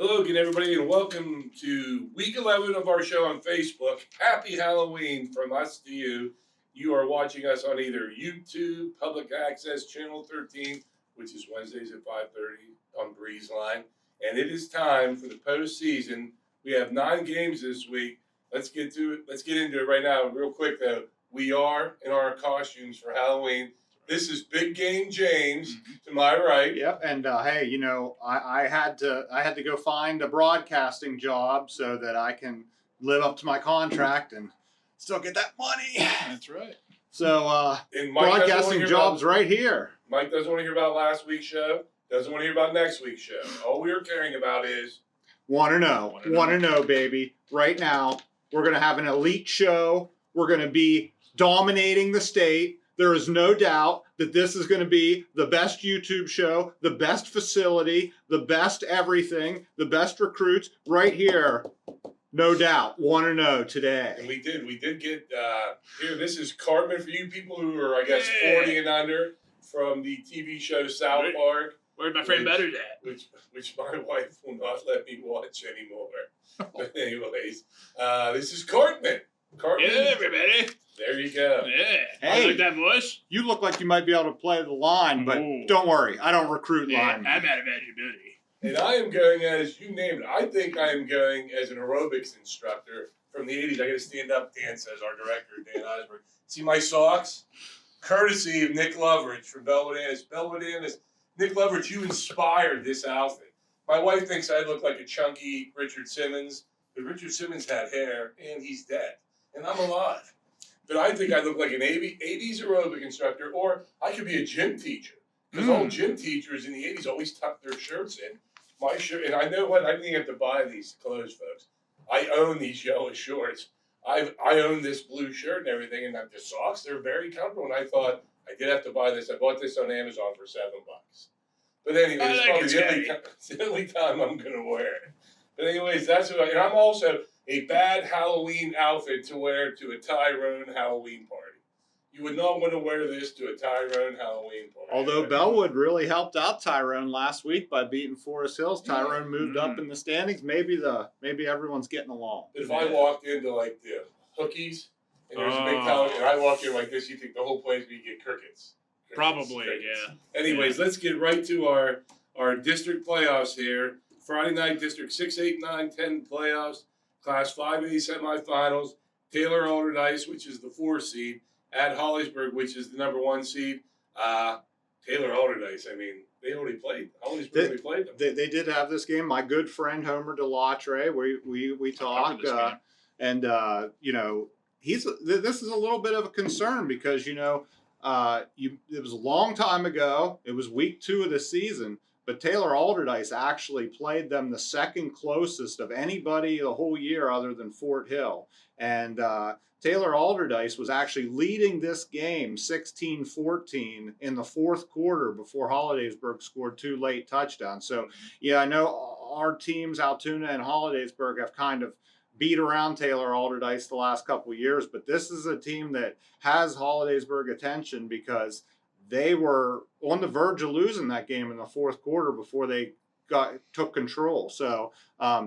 Hello again, everybody, and welcome to week 11 of our show on Facebook. Happy Halloween from us to you. You are watching us on either YouTube, Public Access, Channel 13, which is Wednesdays at 5:30 on Breeze Line. And it is time for the postseason. We have 9 games this week. Let's get to it. Let's get into it right now. Real quick, though, we are in our costumes for Halloween. This is Big Game James to my right. Yep, and hey, I had to go find a broadcasting job so that I can live up to my contract and still get that money. That's right. So And broadcasting job's right here. Mike doesn't want to hear about last week's show. Doesn't want to hear about next week's show. All we are caring about is Want to know, baby. Right now, we're gonna have an elite show. We're gonna be dominating the state. There is no doubt that this is going to be the best YouTube show, the best facility, the best everything, the best recruits right here. No doubt. Want to know today. And we did get here. This is Cartman for you people who are, I guess, 40 and under from the TV show South Park. Where'd my friend Better's at? Which my wife will not let me watch anymore. But anyways, this is Cartman. Hello, everybody. There you go. Yeah. Hey. I like that voice. You look like you might be able to play the line, but don't worry. I don't recruit linemen. I'm out of eligibility. And I am going as, you named it, I think I am going as an aerobics instructor from the 80s. I got to stand up dance as our director, Dan Eisberg. See my socks? Courtesy of Nick Loveridge from Belvedere. Nick Loveridge, you inspired this outfit. My wife thinks I look like a chunky Richard Simmons, but Richard Simmons had hair, and he's dead. And I'm alive. But I think I look like an 80s aerobic instructor, or I could be a gym teacher. Because all gym teachers in the 80s always tucked their shirts in. My shirt, and I know what, I didn't even have to buy these clothes, folks. I own these yellow shorts. I own this blue shirt and everything, and the socks, they're very comfortable. And I thought, I did have to buy this. I bought this on Amazon for $7. But anyway, it's probably the only time I'm going to wear it. But anyways, that's what and I'm also a bad Halloween outfit to wear to a Tyrone Halloween party. You would not want to wear this to a Tyrone Halloween party. Although Bellwood really helped out Tyrone last week by beating Forest Hills. Tyrone moved up in the standings. Maybe everyone's getting along. But if I walked into like the Hookies and there's a big tower and I walk in like this, you think the whole place would get crickets. Probably, yeah. Anyways, let's get right to our district playoffs here. Friday night, District 6, 8, 9, 10 playoffs. Class 5A semifinals. Taylor Alderdice, which is the 4 seed, at Holliesburg, which is the number 1 seed. Taylor Alderdice, I mean, they already played. Holliesburg already played them. They did have this game. My good friend Homer Delatre, we talked, and this is a little bit of a concern because it was a long time ago. It was week 2 of the season. But Taylor Alderdice actually played them the second closest of anybody the whole year other than Fort Hill. And Taylor Alderdice was actually leading this game 16-14 in the 4th quarter before Hollidaysburg scored 2 late touchdowns. So, yeah, I know our teams, Altoona and Hollidaysburg, have kind of beat around Taylor Alderdice the last couple of years. But this is a team that has Hollidaysburg attention because they were on the verge of losing that game in the 4th quarter before they took control. So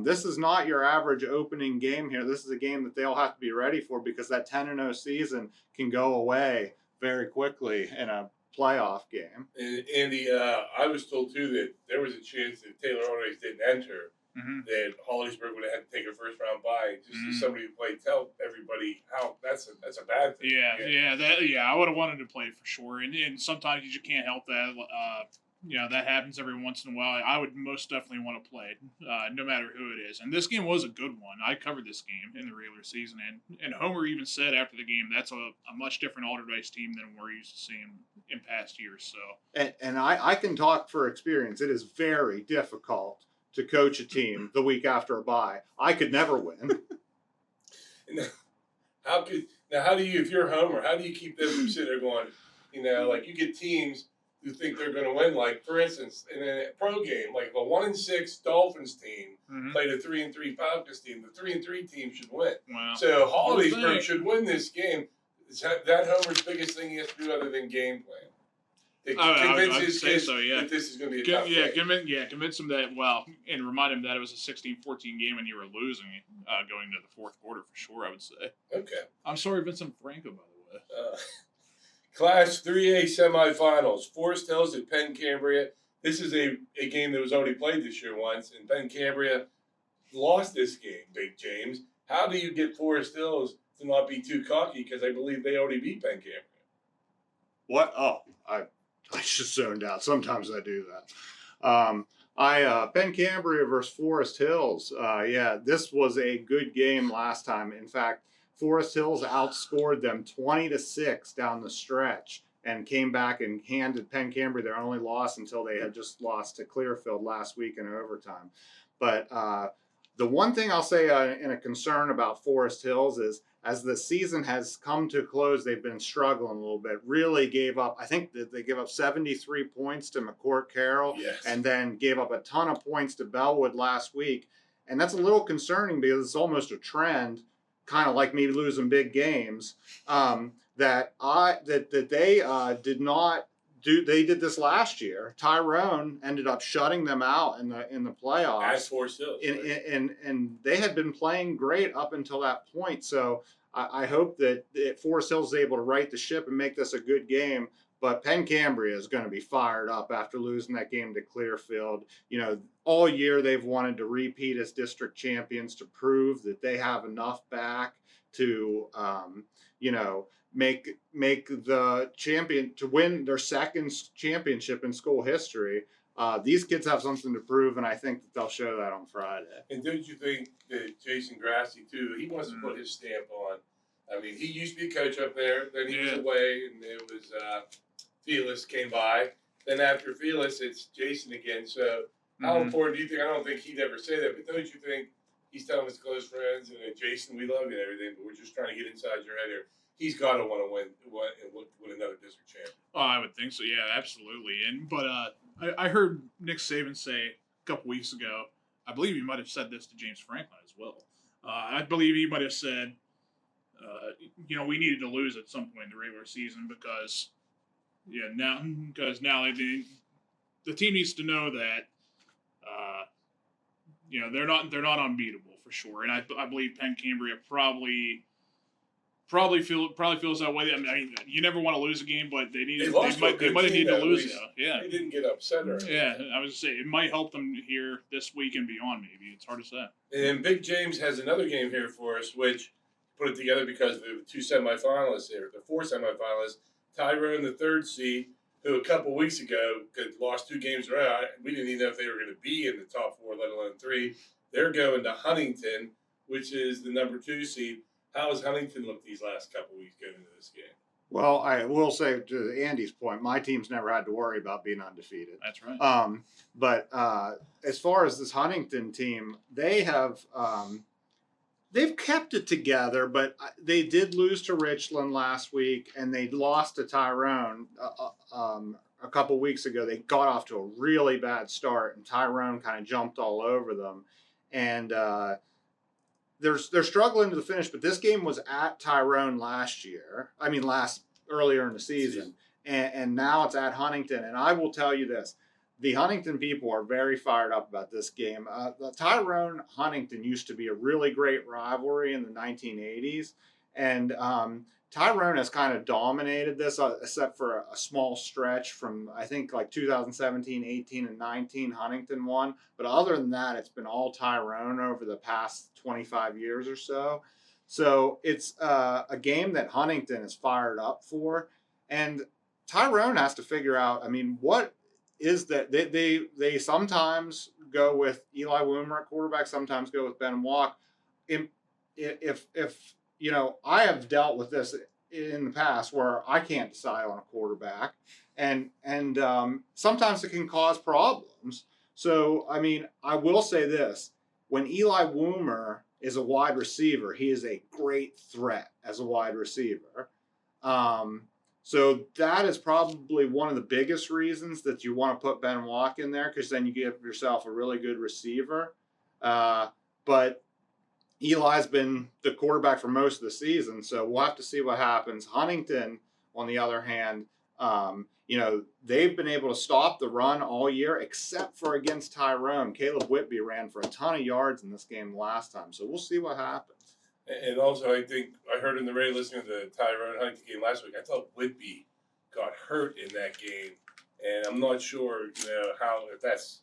this is not your average opening game here. This is a game that they'll have to be ready for because that 10-0 season can go away very quickly in a playoff game. And Andy, I was told too that there was a chance that Taylor Alderdice didn't enter, that Holliesburg would have had to take a first-round bye. Just as somebody who played, tell everybody how that's a bad thing. I would have wanted to play for sure. And sometimes you just can't help that. That happens every once in a while. I would most definitely want to play, no matter who it is. And this game was a good one. I covered this game in the regular season, and Homer even said after the game that's a much different Alderdice team than we're used to seeing in past years. So, and I can talk for experience. It is very difficult to coach a team the week after a bye. I could never win. How do you, if you're Homer, how do you keep them from sitting there going, like you get teams who think they're going to win, like for instance, in a pro game, like a 1-6 Dolphins team played a 3-3 Falcons team. The 3-3 team should win. Wow. So Hollidaysburg should win this game. Is that Homer's biggest thing he has to do other than game plan? to I convince would his say kids so, yeah. that this is going to be a tough game. Convince them that, and remind them that it was a 16-14 game and you were losing going into the fourth quarter for sure, I would say. Okay. I'm sorry, Vincent Franco, by the way. Class 3A semifinals. Forest Hills at Penn Cambria. This is a game that was already played this year once, and Penn Cambria lost this game, Big James. How do you get Forest Hills to not be too cocky? Because I believe they already beat Penn Cambria. What? Oh, I just zoned out. Sometimes I do that. Penn Cambria versus Forest Hills. Yeah, this was a good game last time. In fact, Forest Hills outscored them 20-6 down the stretch and came back and handed Penn Cambria their only loss until they had just lost to Clearfield last week in overtime. But the one thing I'll say in a concern about Forest Hills is, as the season has come to close, they've been struggling a little bit. Really gave up, I think that they gave up 73 points to McCourt Carroll, Yes. and then gave up a ton of points to Bellwood last week. And that's a little concerning because it's almost a trend, kind of like me losing big games, that they did not do. They did this last year. Tyrone ended up shutting them out in the playoffs. As Forest Hills. And they had been playing great up until that point. So I hope that Forest Hills is able to right the ship and make this a good game. But Penn Cambria is going to be fired up after losing that game to Clearfield. You know, all year they've wanted to repeat as district champions to prove that they have enough back to, make the champion, to win their second championship in school history. These kids have something to prove, and I think that they'll show that on Friday. And don't you think that Jason Grassi, too, he wants to put his stamp on? I mean, he used to be a coach up there. Then he was away, and it was Felix came by. Then after Felix, it's Jason again. So how important do you think? I don't think he'd ever say that, but don't you think he's telling his close friends and Jason, we love you and everything, but we're just trying to get inside your head here. He's got to want to win another district champion. Oh, I would think so. Yeah, absolutely. But I heard Nick Saban say a couple weeks ago, I believe he might have said this to James Franklin as well. I believe he might have said, we needed to lose at some point in the regular season because now the team needs to know that they're not unbeatable for sure. And I believe Penn Cambria probably feels that way. I mean, you never want to lose a game, but they might need to lose it. Yeah, they didn't get upset or anything. Yeah, I was gonna say it might help them here this week and beyond. Maybe it's hard to say. And then Big James has another game here for us, which put it together because there were two semifinalists here, the four semifinalists. Tyrone, the third seed, who a couple weeks ago lost two games in a row. We didn't even know if they were going to be in the top four, let alone three. They're going to Huntingdon, which is the number 2 seed. How has Huntingdon looked these last couple weeks going into this game? Well, I will say to Andy's point, my team's never had to worry about being undefeated. That's right. But as far as this Huntingdon team, they have they've kept it together, but they did lose to Richland last week, and they lost to Tyrone a couple weeks ago. They got off to a really bad start, and Tyrone kind of jumped all over them. And they're struggling to the finish, but this game was at Tyrone earlier in the season, and now it's at Huntingdon. And I will tell you this, the Huntingdon people are very fired up about this game. The Tyrone-Huntingdon used to be a really great rivalry in the 1980s, and Tyrone has kind of dominated this, except for a small stretch from, I think, like 2017, 18, and 19, Huntingdon won. But other than that, it's been all Tyrone over the past 25 years or so. So it's a game that Huntingdon is fired up for. And Tyrone has to figure out, I mean, what is that? They sometimes go with Eli Woomer at quarterback, sometimes go with Ben Walk. If I have dealt with this in the past where I can't decide on a quarterback, and sometimes it can cause problems. So, I mean, I will say this. When Eli Woomer is a wide receiver, he is a great threat as a wide receiver. So that is probably one of the biggest reasons that you want to put Ben Walk in there, because then you give yourself a really good receiver. But Eli's been the quarterback for most of the season, so we'll have to see what happens. Huntingdon, on the other hand, they've been able to stop the run all year except for against Tyrone. Caleb Whitby ran for a ton of yards in this game last time, so we'll see what happens. And also, I think I heard in the radio listening to the Tyrone Huntingdon game last week, I thought Whitby got hurt in that game, and I'm not sure, how if that's.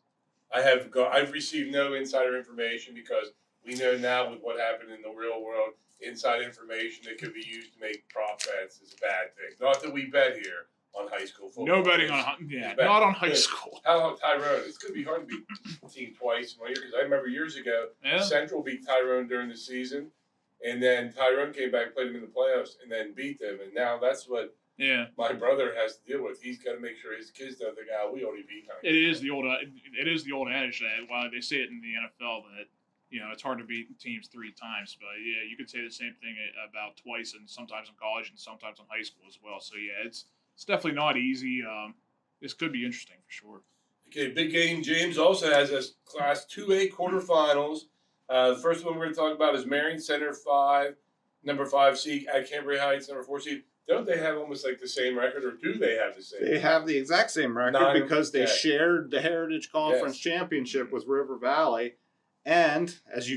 I've received no insider information because we know now with what happened in the real world, inside information that could be used to make prop bets is a bad thing. Not that we bet here on high school football. No betting on not on high school. How about Tyrone? It's going to be hard to beat a team twice in 1 year because I remember years ago, Central beat Tyrone during the season, and then Tyrone came back, played them in the playoffs, and then beat them. And now that's what my brother has to deal with. He's got to make sure his kids don't think, we already beat them. It is the old adage that while they say it in the NFL that it's hard to beat teams 3 times, but you could say the same thing about twice, and sometimes in college and sometimes in high school as well. So it's definitely not easy. This could be interesting for sure. Okay, big game. James also has a Class 2A quarterfinals. The first one we're going to talk about is Marion Center 5, number 5 seed at Cambria Heights, number 4 seed. Don't they have almost like the same record, or do they have the same? They have the exact same record because they shared the Heritage Conference Championship with River Valley. And as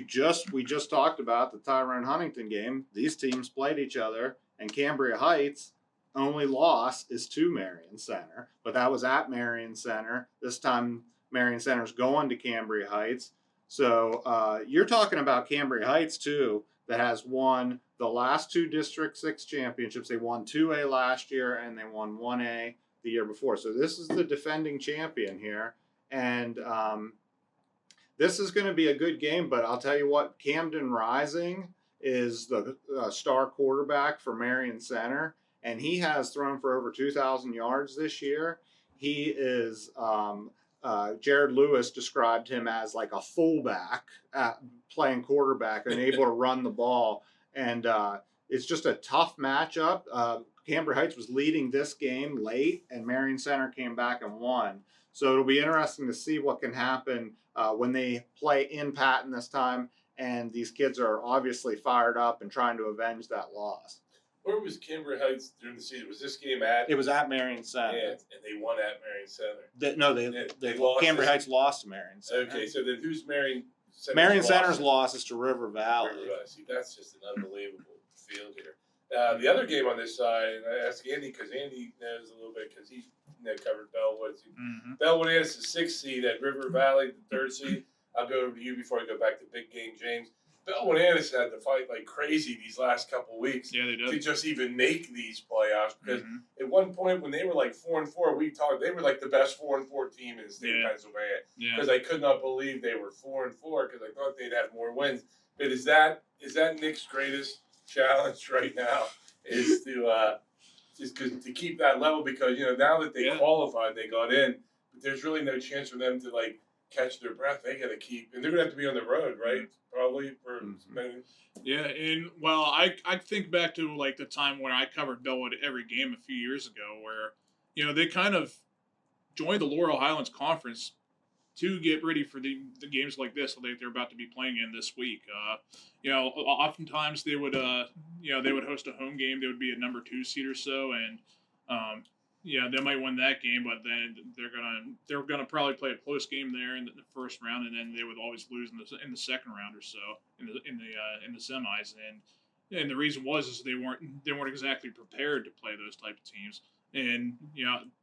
we just talked about the Tyrone Huntingdon game, these teams played each other, and Cambria Heights' only loss is to Marion Center, but that was at Marion Center. This time, Marion Center's going to Cambria Heights. So you're talking about Cambria Heights too, that has won the last 2 District 6 championships. They won 2A last year, and they won 1A the year before. So this is the defending champion here, and this is going to be a good game, but I'll tell you what, Camden Rising is the star quarterback for Marion Center, and he has thrown for over 2,000 yards this year. He is, Jared Lewis described him as like a fullback playing quarterback and able to run the ball. And it's just a tough matchup. Cambria Heights was leading this game late, and Marion Center came back and won. So it'll be interesting to see what can happen when they play in Patton this time, and these kids are obviously fired up and trying to avenge that loss. Where was Cambria Heights during the season? Was this game at? It was at Marion Center. Yeah, and they won at Marion Center. They lost. Cambria Heights lost to Marion Center. Okay, so then who's Marion Center's Marion Center's loss is to River Valley. See, that's just an unbelievable field here. The other game on this side, and I asked Andy because Andy knows a little bit because he covered Bellwood. Mm-hmm. Bellwood is the 6th seed at River Valley, the 3rd seed. I'll go over to you before I go back to big game, James. Bellwood had to fight like crazy these last couple weeks to just even make these playoffs because at one point when they were like 4-4, we talked they were like the best 4-4 team in the state of Pennsylvania because I could not believe they were 4-4 because I thought they'd have more wins. But is that Nick's greatest challenge right now is to to keep that level because now that they qualified, they got in, but there's really no chance for them to like catch their breath. They got to keep, and they're gonna have to be on the road, right? Probably for and well, I think back to like the time when I covered Bellwood every game a few years ago, where they kind of joined the Laurel Highlands Conference to get ready for the games like this that they're about to be playing in this week. Oftentimes they would host a home game. They would be a number 2 seed or so, and they might win that game, but then they're gonna probably play a close game there in the first round, and then they would always lose in the second round or so in the semis. And the reason is they weren't exactly prepared to play those type of teams, and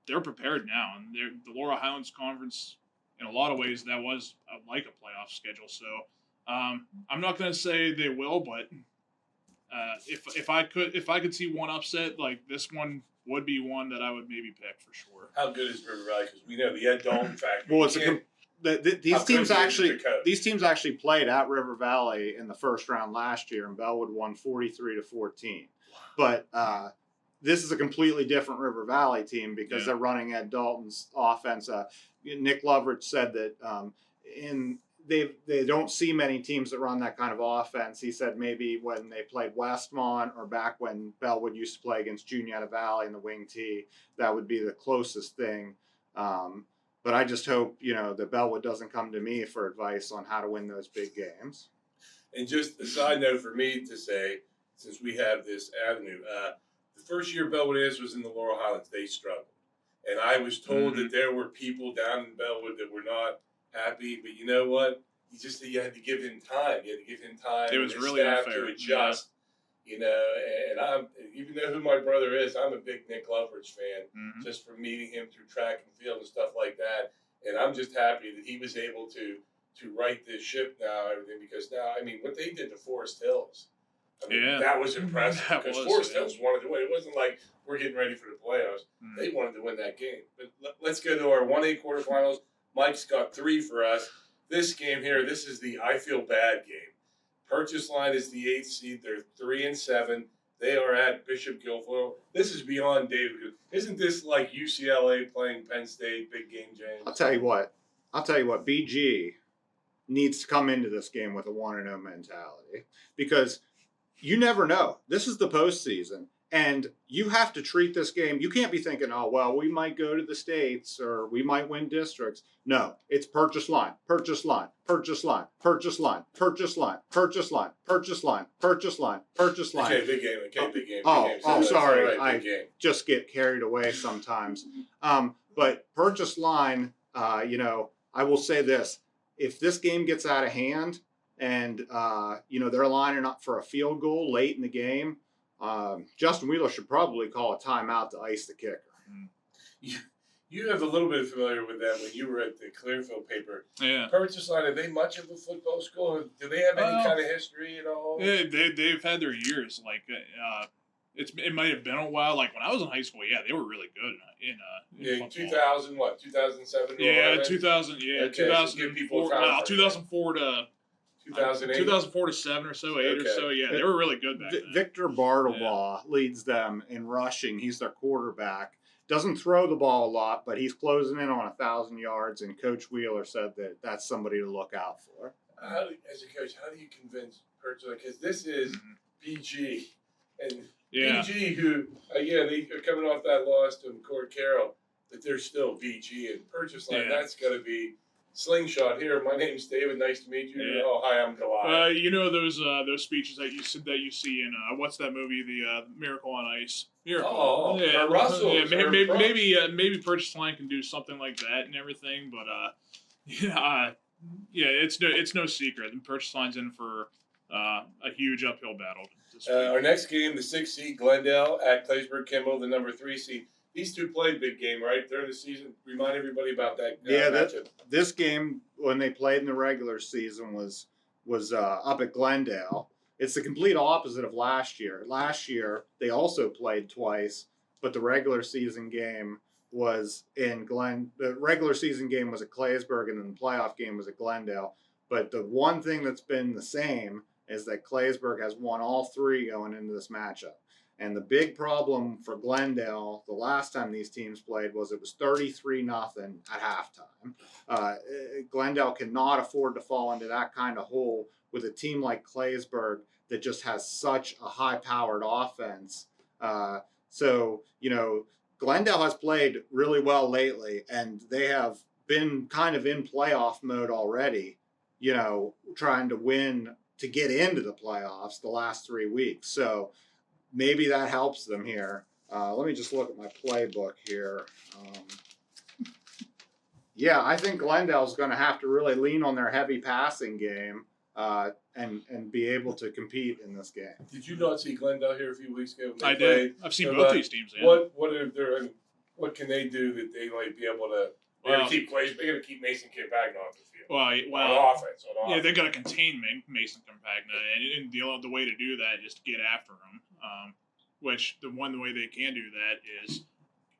they're prepared now, and the Laurel Highlands Conference. In a lot of ways, that was like a playoff schedule. So I'm not going to say they will, but if I could see one upset, like this one would be one that I would maybe pick for sure. How good is River Valley? Because we know the Ed Dalton factor. Well, these teams actually played at River Valley in the first round last year, and Bellwood won 43-14. But this is a completely different River Valley team because they're running Ed Dalton's offense. Nick Loveridge said that they don't see many teams that run that kind of offense. He said maybe when they played Westmont or back when Bellwood used to play against Juniata Valley in the Wing T, that would be the closest thing. But I just hope that Bellwood doesn't come to me for advice on how to win those big games. And just a side note for me to say, since we have this avenue, the first year Bellwood was in the Laurel Highlands, they struggled. And I was told that there were people down in Bellwood that were not happy. But you know what? You had to give him time. You had to give him time. It was and really staff unfair. to adjust. You know, and I'm even though who my brother is, I'm a big Nick Loveridge fan, just from meeting him through track and field and stuff like that. And I'm just happy that he was able to right this ship now, everything, because now, I mean, what they did to Forest Hills, I mean, that was impressive. Because Forest Hills wanted to win. It wasn't like we're getting ready for the playoffs. They wanted to win that game. But let's go to our 1A quarterfinals. Mike's got 3 for us. This game here, this is the I Feel Bad game. Purchase Line is the 8th seed. They're 3-7. They are at Bishop Guilfoyle. This is beyond David. Isn't this like UCLA playing Penn State, big game, James? I'll tell you what. BG needs to come into this game with a 1-0 mentality, because you never know. This is the postseason, and you have to treat this game. You can't be thinking, oh, well, we might go to the States or we might win districts. No, it's purchase line, purchase line, purchase line, purchase line, purchase line, purchase line, purchase line, purchase line, purchase line. Okay, big game. Okay, big game. Oh, sorry. Right, I just get carried away sometimes. But purchase line, I will say this. If this game gets out of hand and, they're lining up for a field goal late in the game, Justin Wheeler should probably call a timeout to ice the kicker. You have a little bit familiar with that when you were at the Clearfield paper. Yeah. Purchase Line, are they much of a football school? Do they have any kind of history at all? Yeah, they've had their years. Like, it might have been a while. Like when I was in high school, they were really good in 2000, 2007? Yeah, 2000. Yeah, okay, 2004. 2004 to 2008? 2004 to 7 or so, 8 or so. Yeah, they were really good back then. Victor Bartlebaugh leads them in rushing. He's their quarterback. Doesn't throw the ball a lot, but he's closing in on 1,000 yards. And Coach Wheeler said that that's somebody to look out for. As a coach, how do you convince Purchase Line? Because this is BG, and BG, who they are coming off that loss to Cord Carroll, that they're still BG and Purchase Line. That's got to be slingshot. Here, my name's David. Nice to meet you. Yeah. Oh, hi, I'm Goliath. Those speeches that you see in what's that movie? The Miracle on Ice. Miracle. Oh, yeah, Russell. Yeah, maybe Purchase Line can do something like that and everything, but it's no secret. And Purchase Line's in for a huge uphill battle. Our next game, the 6th seed Glendale at Claysburg Kimball, the number 3 seed. These two played big game, right, during the season. Remind everybody about that. Matchup. This game, when they played in the regular season, was up at Glendale. It's the complete opposite of last year. Last year, they also played twice, but the regular season game was in The regular season game was at Claysburg, and then the playoff game was at Glendale. But the one thing that's been the same is that Claysburg has won all 3 going into this matchup. And the big problem for Glendale the last time these teams played was it was 33-0 at halftime. Glendale cannot afford to fall into that kind of hole with a team like Claysburg that just has such a high-powered offense. Glendale has played really well lately, and they have been kind of in playoff mode already, trying to win to get into the playoffs the last 3 weeks. So maybe that helps them here. Let me just look at my playbook here. I think Glendale's going to have to really lean on their heavy passing game and be able to compete in this game. Did you not see Glendale here a few weeks ago? I did. I've seen both these teams. Yeah. What can they do that they might be able to? They're going to keep Mason Campagna off the field. On offense. Yeah, they've got to contain Mason Campagna, and the way to do that is to get after him. Which the way they can do that is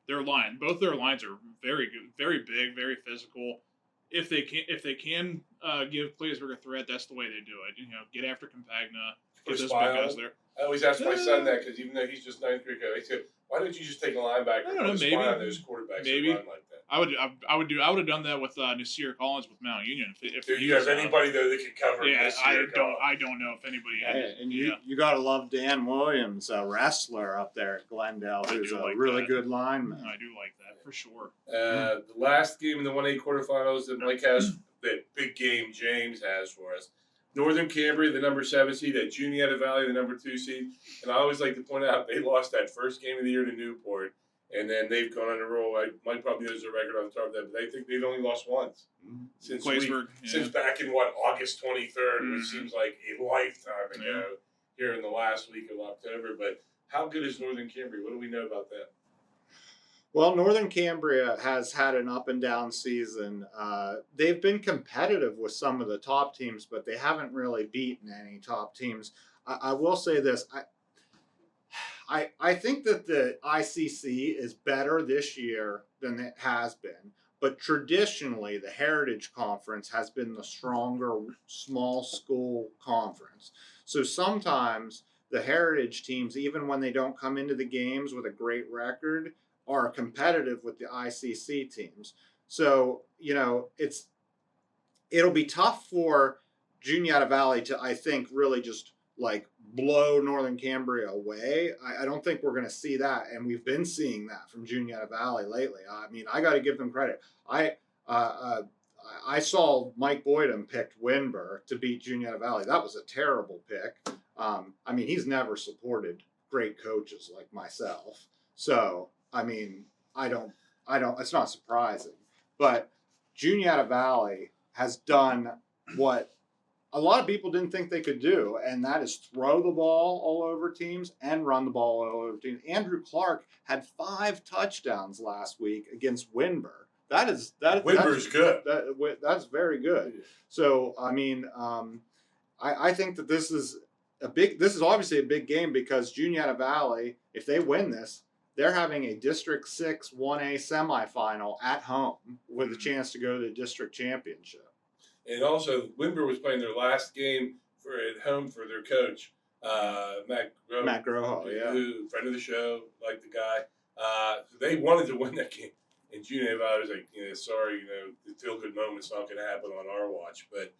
their line. Both their lines are very good, very big, very physical. If they can give Claysburg a threat, that's the way they do it. Get after Campagna, get those big guys there. I always ask my son that because even though he's just 9th grade, I said, "Why don't you just take a linebacker and spy on those quarterbacks that run like that?" I would have done that with Nasir Collins with Mount Union. If do you have anybody though that could cover? Yeah, I don't know if anybody. And you gotta love Dan Williams, a wrestler up there at Glendale, who's a really good lineman. I do like that for sure. The last game in the 1A quarterfinals that Mike has, that big game James has for us. Northern Cambria, the number 7 seed, at Juniata Valley, the number 2 seed. And I always like to point out they lost that first game of the year to Newport, and then they've gone on a roll. Mike probably knows the record off the top of that, but I think they've only lost once since since back in August 23rd, which seems like a lifetime ago here in the last week of October. But how good is Northern Cambria? What do we know about that? Well, Northern Cambria has had an up and down season. They've been competitive with some of the top teams, but they haven't really beaten any top teams. I will say this. I think that the ICC is better this year than it has been, but traditionally the Heritage Conference has been the stronger small school conference. So sometimes the Heritage teams, even when they don't come into the games with a great record, are competitive with the ICC teams. So, it'll be tough for Juniata Valley to, I think, really just like blow Northern Cambria away. I don't think we're going to see that, and we've been seeing that from Juniata Valley lately. I mean, I got to give them credit. I saw Mike Boydum picked Winber to beat Juniata Valley. That was a terrible pick. I mean, he's never supported great coaches like myself. So, I mean, I don't, it's not surprising. But Juniata Valley has done what a lot of people didn't think they could do, and that is throw the ball all over teams and run the ball all over teams. Andrew Clark had 5 touchdowns last week against Winber. Winber's good. That's very good. So, I mean, I think that this is obviously a big game because Juniata Valley, if they win this, they're having a District 6 1A semifinal at home with a chance to go to the district championship. And also, Winber was playing their last game at home for their coach, Matt Groho, who friend of the show, like the guy. They wanted to win that game, and Juniata Valley was like, sorry, the feel-good moment's not going to happen on our watch. But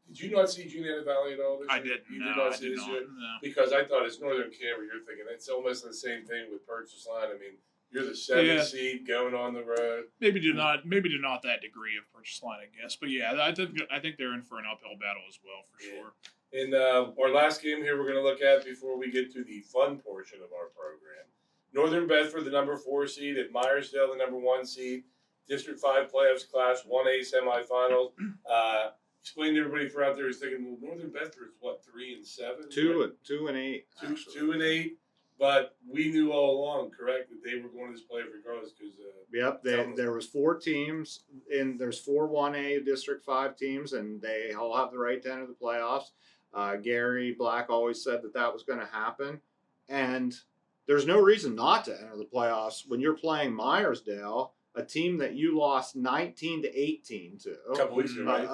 did you not see Juniata Valley at all this year? I didn't. You did not see this year? No. Because I thought it's Northern Cambria. You're thinking it's almost the same thing with Purchase Line. I mean, you're the 7th seed going on the road. Maybe do not that degree of Purchase Line, I guess. But yeah, I think they're in for an uphill battle as well, for sure. And our last game here we're going to look at before we get to the fun portion of our program. Northern Bedford, the number 4 seed, at Myersdale, the number 1 seed. District 5 playoffs class, 1A semifinals. Explain to everybody for out there who's thinking, well, Northern Bedford is what, 3 and 7? 2 and 8. 2 and 8. But we knew all along, correct, that they were going to this playoff regardless. There was 4 teams, and there's 4 1A District 5 teams, and they all have the right to enter the playoffs. Gary Black always said that was going to happen, and there's no reason not to enter the playoffs when you're playing Myersdale, a team that you lost 19-18 to. A couple weeks ago, right?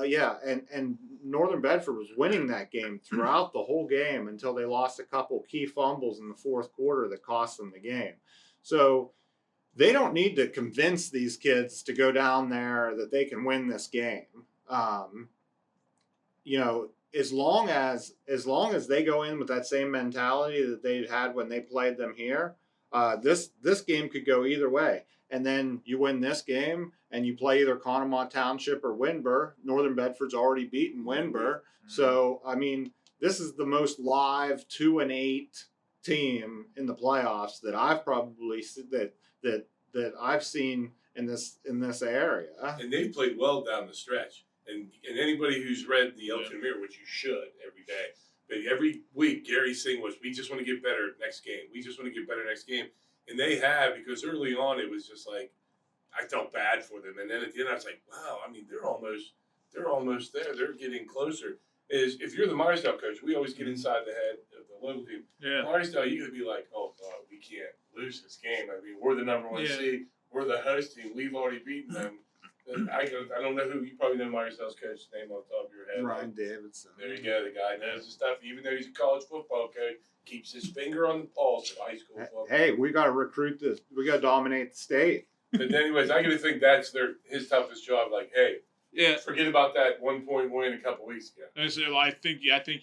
And Northern Bedford was winning that game throughout the whole game until they lost a couple key fumbles in the fourth quarter that cost them the game. So they don't need to convince these kids to go down there that they can win this game. As long as they go in with that same mentality that they had when they played them here, this game could go either way. And then you win this game, and you play either Conemaugh Township or Winber. Northern Bedford's already beaten Winber, so I mean, this is the most live 2 and 8 team in the playoffs that I've probably that I've seen in this area. And they've played well down the stretch. And anybody who's read the Elton Mirror, which you should every day, but every week Gary's thing was, we just want to get better next game. We just want to get better next game. And they have, because early on it was just like, I felt bad for them. And then at the end I was like, wow, I mean, they're almost there. They're getting closer. If you're the Myersdale coach, we always get inside the head of the local team. Yeah. Myersdale, you could be like, oh, God, we can't lose this game. I mean, we're the number 1 seed. We're the host team. We've already beaten them. I don't know who. You probably know Myersdale's coach's name off the top of your head. Ryan Davidson. There you go. The guy knows his stuff. Even though he's a college football coach, keeps his finger on the pulse of high school football. Hey, we got to recruit this. We got to dominate the state. But anyways, I got to think that's his toughest job. Like, hey, forget about that 1-point win a couple weeks ago. And so I think you have to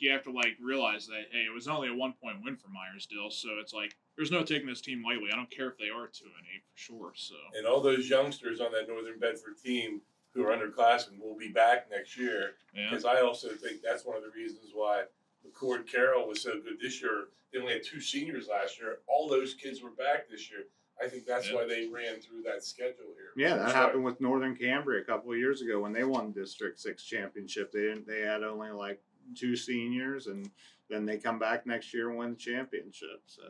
realize that, hey, it was only a 1-point win for Myersdale, so it's like there's no taking this team lightly. I don't care if they are 2 and 8 for sure. So and all those youngsters on that Northern Bedford team who are underclassmen will be back next year. Yeah. Because I also think that's one of the reasons why McCord Carroll was so good this year. They only had 2 seniors last year. All those kids were back this year. I think that's why they ran through that schedule here. Yeah, that happened with Northern Cambria a couple of years ago when they won District 6 championship. They had only like 2 seniors, and then they come back next year and win the championship. So.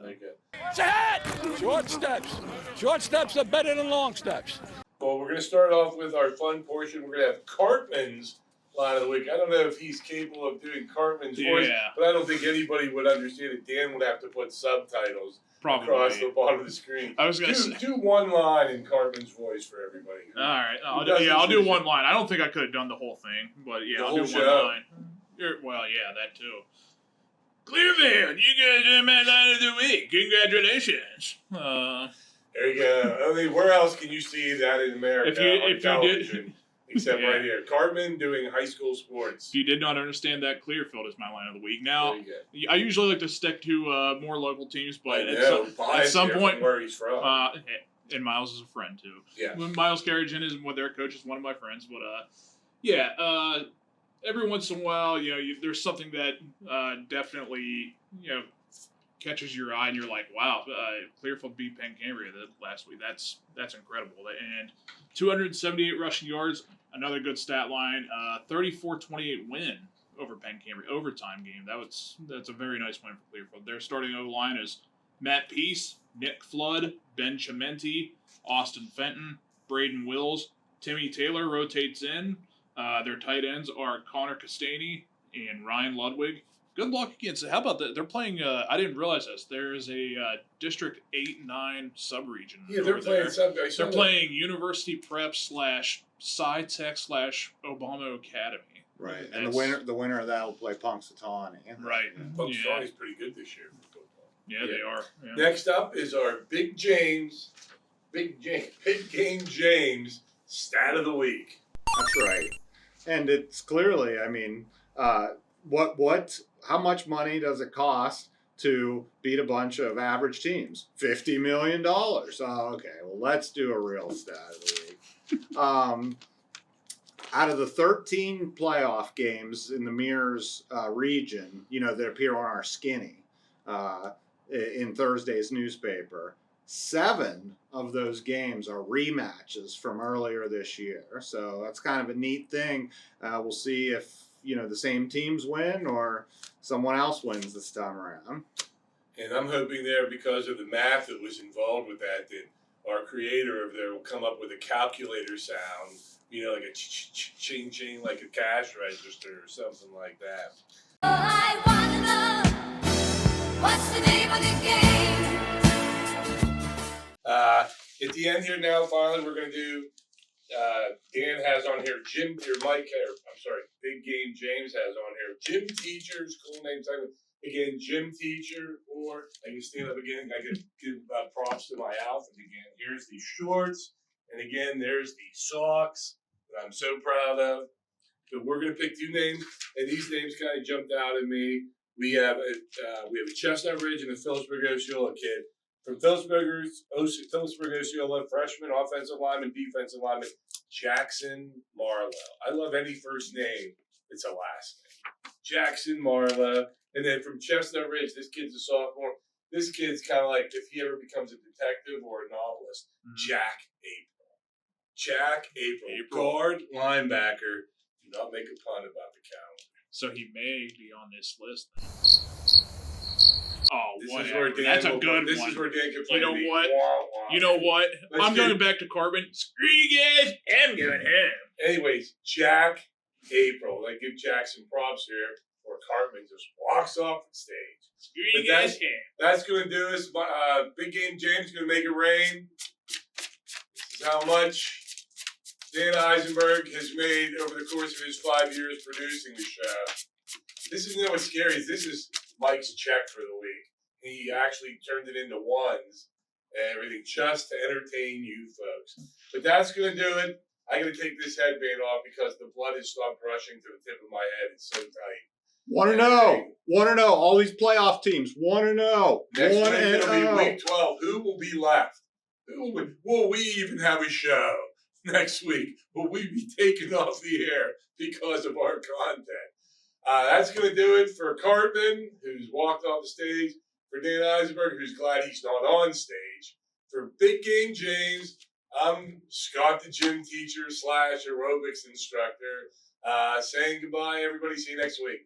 Short steps. Short steps are better than long steps. Well, we're going to start off with our fun portion. We're going to have Cartman's line of the week. I don't know if he's capable of doing Cartman's voice, but I don't think anybody would understand it. Dan would have to put subtitles across the bottom of the screen. I was going to do one line in Cartman's voice for everybody. All right, I'll do one line. I don't think I could have done the whole thing, but I'll do one line. Well, yeah, that too. Clearfield, you guys are my line of the week. Congratulations. There you go. I mean, where else can you see that in America on television except right here? Cartman doing high school sports. If you did not understand that, Clearfield is my line of the week. Now, I usually like to stick to more local teams, but at some point, where he's from. And Miles is a friend too. Yeah. Miles Carrigan is their coach is one of my friends, but every once in a while, there's something that definitely catches your eye, and you're like, wow, Clearfield beat Penn Cambria last week. That's incredible. And 278 rushing yards, another good stat line. 34-28 win over Penn Cambria, overtime game. That's a very nice win for Clearfield. Their starting O-line is Matt Peace, Nick Flood, Ben Chimenti, Austin Fenton, Braden Wills, Timmy Taylor rotates in. Their tight ends are Connor Castaney and Ryan Ludwig. Good luck against it. How about that? They're playing, I didn't realize this. There's a District 8-9 sub-region. Yeah, they're playing They're playing University Prep / Sci-Tech / Obama Academy. Right, and the winner of that will play Punxsutawney. Right. Punxsutawney's pretty good this year. Yeah, they are. Yeah. Next up is our Big Game James stat of the week. That's right. And it's clearly, I mean, how much money does it cost to beat a bunch of average teams? $50 million. Oh, okay, well, let's do a real stat of the week. Out of the 13 playoff games in the Mears region, that appear on our skinny in Thursday's newspaper, 7 of those games are rematches from earlier this year. So that's kind of a neat thing. We'll see if the same teams win or someone else wins this time around. And I'm hoping there, because of the math that was involved with that our creator of there will come up with a calculator sound, like a ching ching, like a cash register or something like that. I wanna know what's the name of the game. At the end here now, finally, we're going to do, Dan has on here, Big Game James has on here, gym teachers, cool name title. Again, gym teacher, or I can stand up again, I can give props to my outfit again. Here's the shorts, and again, there's the socks that I'm so proud of. So we're going to pick 2 names, and these names kind of jumped out at me. We have a Chestnut Ridge and a Phillipsburg Osceola kid. From Phillipsburg Osceola, freshman, offensive lineman, defensive lineman, Jackson Marlowe. I love any first name that's a last name. Jackson Marlowe. And then from Chestnut Ridge, this kid's a sophomore. This kid's kind of like, if he ever becomes a detective or a novelist, Jack April. Guard, linebacker. Do not make a pun about the calendar. So he may be on this list. Oh, this whatever. That's a good one. This is where Dan can play. You know what? I'm going back to Carbon. Screw you guys. I'm going home. Anyways, Jack April. I give Jack some props here, where Cartman just walks off the stage. Screw you guys. That's going to do us. Big Game James going to make it rain. This is how much Dan Eisenberg has made over the course of his 5 years producing the show. This is what's scary. This is Mike's check for the week. He actually turned it into ones and everything just to entertain you folks. But that's going to do it. I got to take this headband off because the blood has stopped rushing to the tip of my head. It's so tight. Want to know. All these playoff teams want to know. Next week it'll be week 12. Who will be left? Will we even have a show? next week will we be taken off the air because of our content. That's going to do it for Cartman, who's walked off the stage, for Dan Eisenberg, who's glad he's not on stage, for Big Game James. I'm Scott, the gym teacher / aerobics instructor, saying goodbye, everybody. See you next week.